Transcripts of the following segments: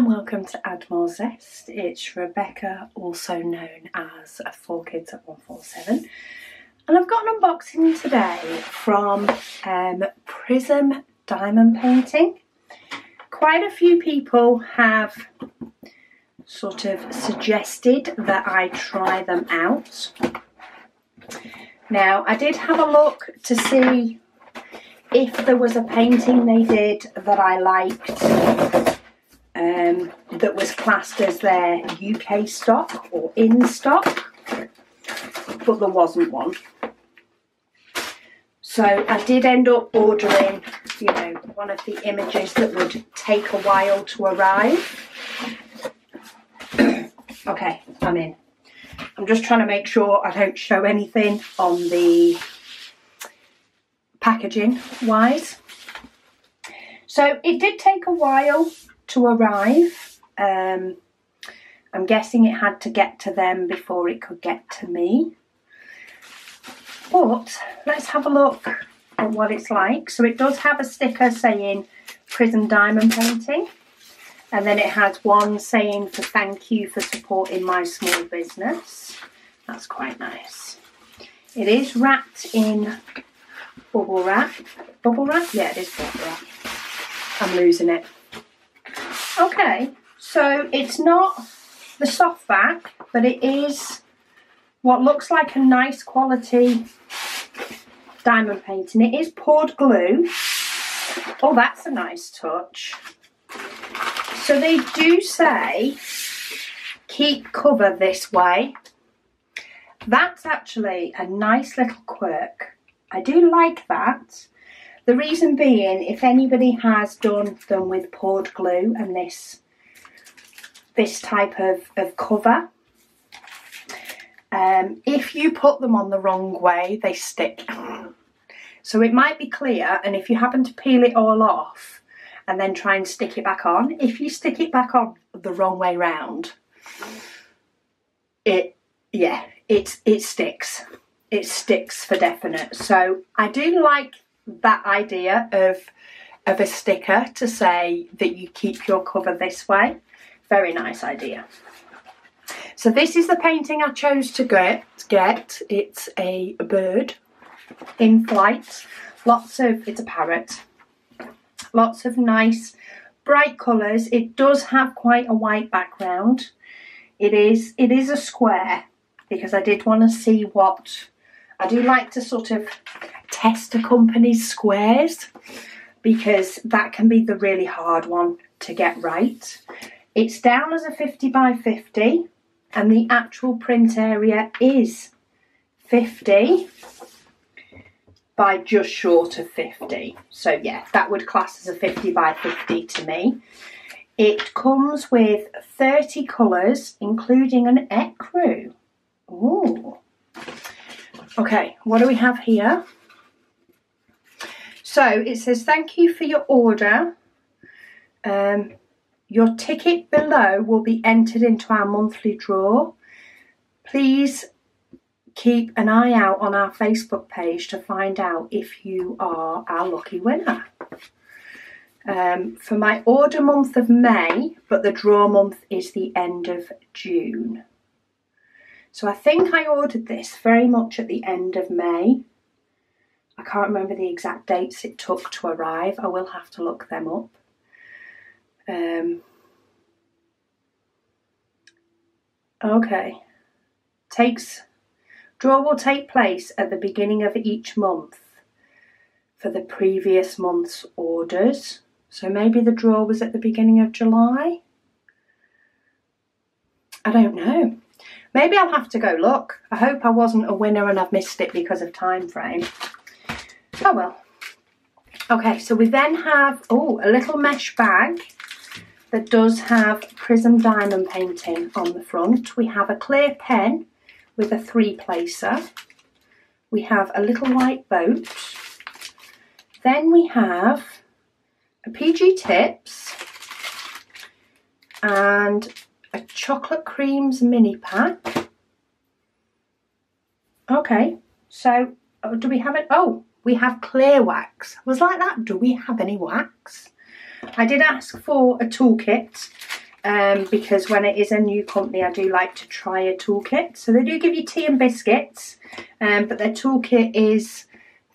and welcome to Add More Zest. It's Rebecca, also known as 4Kids at 147, and I've got an unboxing today from Prism Diamond Painting. Quite a few people have sort of suggested that I try them out. Now, I did have a look to see if there was a painting they did that I liked, that was classed as their UK stock or in stock, but there wasn't one. So I did end up ordering, you know, one of the images that would take a while to arrive. Okay, I'm in. I'm just trying to make sure I don't show anything on the packaging wise. So it did take a while to arrive. I'm guessing it had to get to them before it could get to me. But let's have a look at what it's like. So it does have a sticker saying Prism Diamond Painting, and then it has one saying for thank you for supporting my small business. That's quite nice. It is wrapped in bubble wrap. Bubble wrap? Yeah, it is bubble wrap. I'm losing it. Okay, so it's not the soft back, but it is what looks like a nice quality diamond painting. It is poured glue. Oh, that's a nice touch. So they do say keep cover this way. That's actually a nice little quirk. I do like that. The reason being, if anybody has done them with poured glue and this type of cover, if you put them on the wrong way, they stick. So it might be clear, and if you happen to peel it all off and then try and stick it back on, if you stick it back on the wrong way round, it sticks. It sticks for definite. So I do like that idea of a sticker to say that you keep your cover this way. Very nice idea. So this is the painting I chose to get. It's a bird in flight. It's a parrot. Lots of nice bright colours. It does have quite a white background. It is a square, because I did want to see what, I do like to sort of test a company's squares, because that can be the really hard one to get right. It's down as a 50 by 50, and the actual print area is 50 by just short of 50. So yeah, that would class as a 50 by 50 to me. It comes with 30 colours, including an ecru. Ooh. Okay, what do we have here? So it says, thank you for your order. Your ticket below will be entered into our monthly draw. Please keep an eye out on our Facebook page to find out if you are our lucky winner. For my order month of May, but the draw month is the end of June. So I think I ordered this very much at the end of May. I can't remember the exact dates it took to arrive. I will have to look them up. Okay. Draw will take place at the beginning of each month for the previous month's orders. So maybe the draw was at the beginning of July? I don't know. Maybe I'll have to go look. I hope I wasn't a winner and I've missed it because of time frame. Oh well. Okay, so we then have, oh, a little mesh bag that does have Prism Diamond Painting on the front. We have a clear pen with a 3-placer. We have a little white boat. Then we have a PG Tips and a chocolate creams mini pack. Okay, so do we have it? Oh, we have clear wax. I was like that, do we have any wax? I did ask for a toolkit because when it is a new company, I do like to try a toolkit. So they do give you tea and biscuits, but their toolkit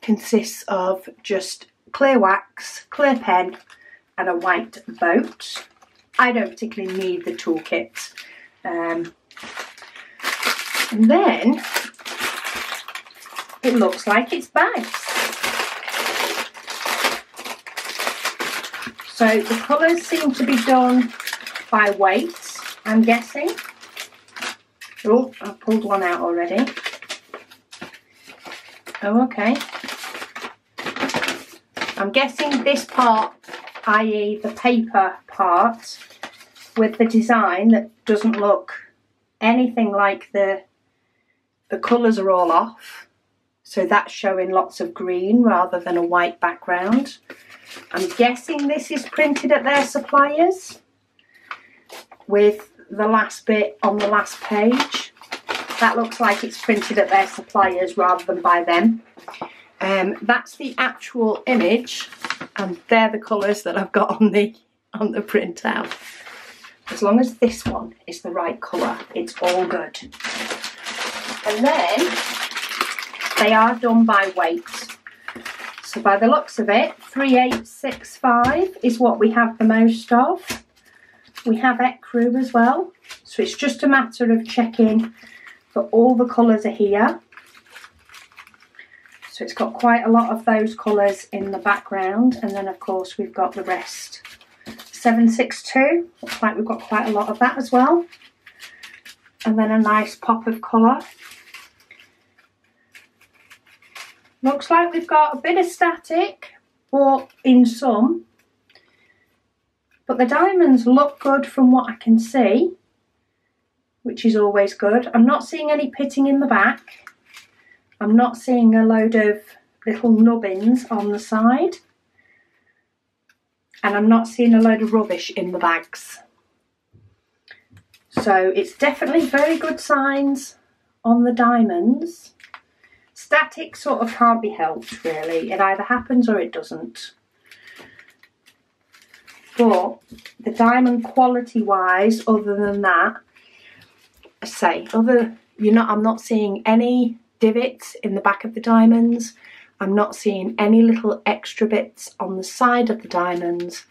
consists of just clear wax, clear pen, and a white boat. I don't particularly need the toolkit. And then it looks like it's bags. So the colours seem to be done by weight, I'm guessing. Oh, I've pulled one out already. Oh, okay. I'm guessing this part, i.e. the paper part, with the design that doesn't look anything like the colours are all off. So that's showing lots of green rather than a white background. I'm guessing this is printed at their suppliers with the last bit on the last page. That looks like it's printed at their suppliers rather than by them. That's the actual image, and they're the colours that I've got on the printout. As long as this one is the right colour, it's all good. And then they are done by weight. So by the looks of it, 3865 is what we have the most of. We have ecru as well. So it's just a matter of checking that all the colours are here. So it's got quite a lot of those colours in the background. And then of course we've got the rest. 762, looks like we've got quite a lot of that as well. And then a nice pop of colour. Looks like we've got a bit of static, but in some. But the diamonds look good from what I can see, which is always good. I'm not seeing any pitting in the back. I'm not seeing a load of little nubbins on the side. And I'm not seeing a load of rubbish in the bags. So it's definitely very good signs on the diamonds. Static sort of can't be helped really. It either happens or it doesn't. But the diamond quality wise, other than that, I'm not seeing any divots in the back of the diamonds. I'm not seeing any little extra bits on the side of the diamonds,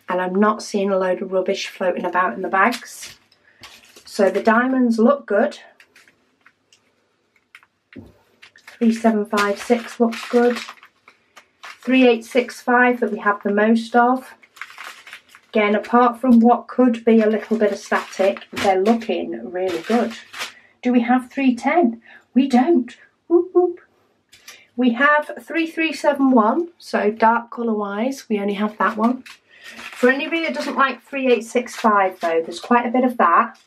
and I'm not seeing a load of rubbish floating about in the bags. So the diamonds look good. 3756 looks good. 3865 that we have the most of. Again, apart from what could be a little bit of static, they're looking really good. Do we have 310? We don't. Whoop, whoop. We have 3371, so dark colour wise, we only have that one. For anybody that doesn't like 3865 though, there's quite a bit of that.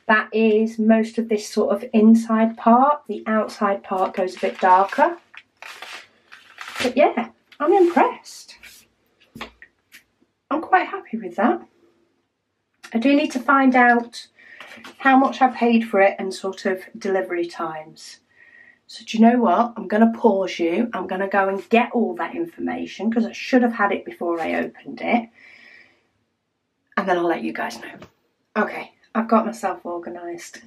That is most of this sort of inside part. The outside part goes a bit darker. But yeah, I'm impressed. I'm quite happy with that. I do need to find out how much I paid for it and sort of delivery times. So do you know what? I'm going to pause you. I'm going to go and get all that information because I should have had it before I opened it. And then I'll let you guys know. Okay, I've got myself organised.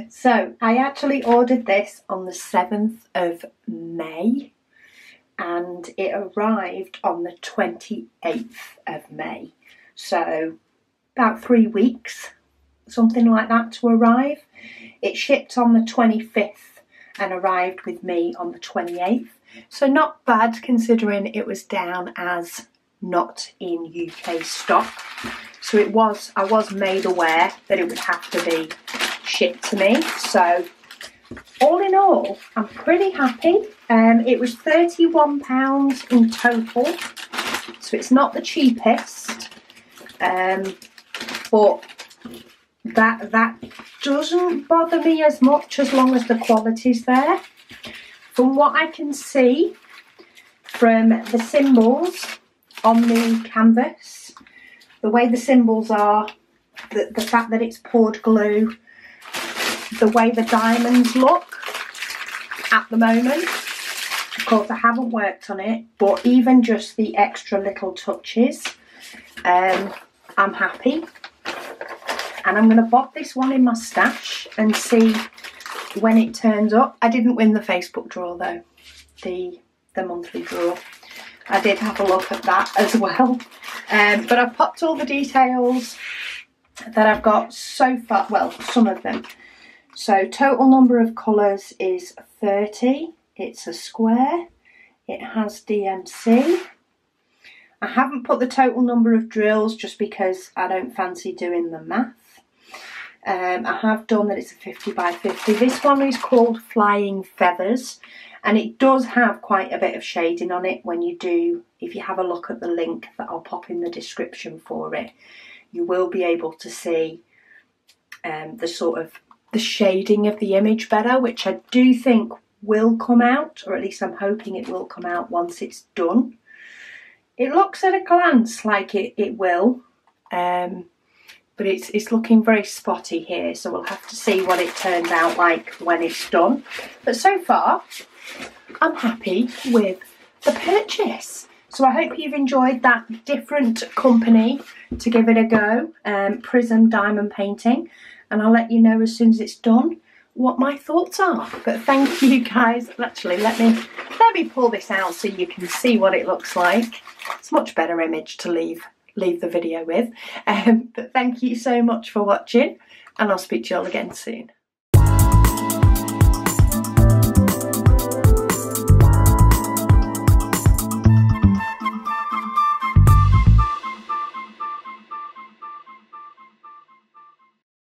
So I actually ordered this on the 7th of May. And it arrived on the 28th of May. So about 3 weeks, something like that to arrive. It shipped on the 25th and arrived with me on the 28th. So not bad considering it was down as not in UK stock. So I was made aware that it would have to be shipped to me. So all in all, I'm pretty happy. It was £31 in total, so it's not the cheapest, but that doesn't bother me as much as long as the quality's there. From what I can see from the symbols on the canvas, the way the symbols are, the fact that it's poured glue, the way the diamonds look at the moment. Of course, I haven't worked on it, but even just the extra little touches, I'm happy. and I'm going to bob this one in my stash and see when it turns up. I didn't win the Facebook draw though, the monthly draw. I did have a look at that as well, but I've popped all the details that I've got so far, well, some of them. So total number of colours is 30, it's a square, it has DMC. I haven't put the total number of drills just because I don't fancy doing the math. I have done that it's a 50 by 50. This one is called Flying Feathers, and it does have quite a bit of shading on it when you do, if you have a look at the link that I'll pop in the description for it, you will be able to see the shading of the image better, which I do think will come out, or at least I'm hoping it will come out once it's done. It looks at a glance like it will, but it's looking very spotty here, so we'll have to see what it turns out like when it's done. But so far, I'm happy with the purchase. So I hope you've enjoyed that different company to give it a go, Prism Diamond Painting, and I'll let you know as soon as it's done what my thoughts are. But thank you guys. Actually, let me pull this out so you can see what it looks like. It's a much better image to leave the video with. But thank you so much for watching, and I'll speak to you all again soon.